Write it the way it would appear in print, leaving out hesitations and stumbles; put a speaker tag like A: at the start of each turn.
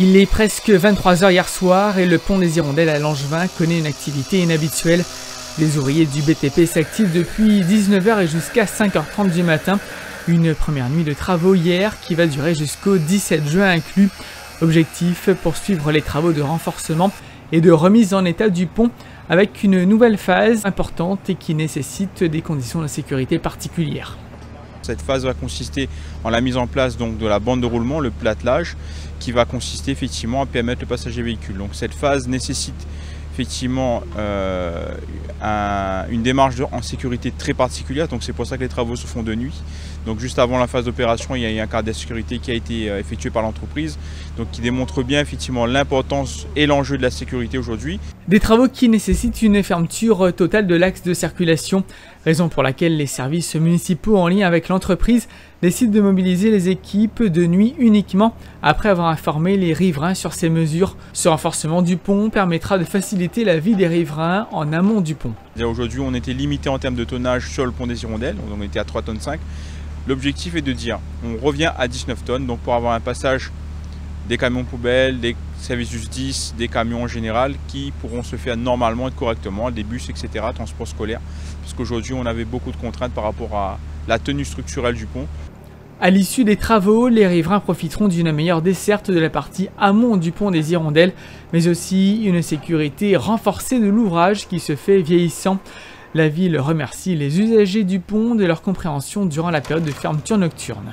A: Il est presque 23 h hier soir et le pont des Hirondelles à Langevin connaît une activité inhabituelle. Les ouvriers du BTP s'activent depuis 19 h et jusqu'à 5 h 30 du matin. Une première nuit de travaux hier qui va durer jusqu'au 17 juin inclus. Objectif, poursuivre les travaux de renforcement et de remise en état du pont avec une nouvelle phase importante et qui nécessite des conditions de sécurité particulières.
B: Cette phase va consister en la mise en place donc de la bande de roulement, le platelage, qui va consister effectivement à permettre le passage des véhicules. Donc cette phase nécessite effectivement une démarche en sécurité très particulière, donc c'est pour ça que les travaux se font de nuit. Donc juste avant la phase d'opération, il y a eu un cadre de sécurité qui a été effectué par l'entreprise, donc qui démontre bien effectivement l'importance et l'enjeu de la sécurité aujourd'hui.
A: Des travaux qui nécessitent une fermeture totale de l'axe de circulation, raison pour laquelle les services municipaux en lien avec l'entreprise décident de mobiliser les équipes de nuit uniquement après avoir informé les riverains sur ces mesures. Ce renforcement du pont permettra de faciliter la vie des riverains en amont du pont.
B: Aujourd'hui, on était limité en termes de tonnage sur le pont des Hirondelles, donc on était à 3,5 tonnes. L'objectif est de dire, on revient à 19 tonnes, donc pour avoir un passage des camions poubelles, des services justice, des camions en général qui pourront se faire normalement et correctement, des bus, etc., transport scolaire, parce qu'aujourd'hui on avait beaucoup de contraintes par rapport à la tenue structurelle du pont.
A: À l'issue des travaux, les riverains profiteront d'une meilleure desserte de la partie amont du pont des Hirondelles, mais aussi une sécurité renforcée de l'ouvrage qui se fait vieillissant. La ville remercie les usagers du pont de leur compréhension durant la période de fermeture nocturne.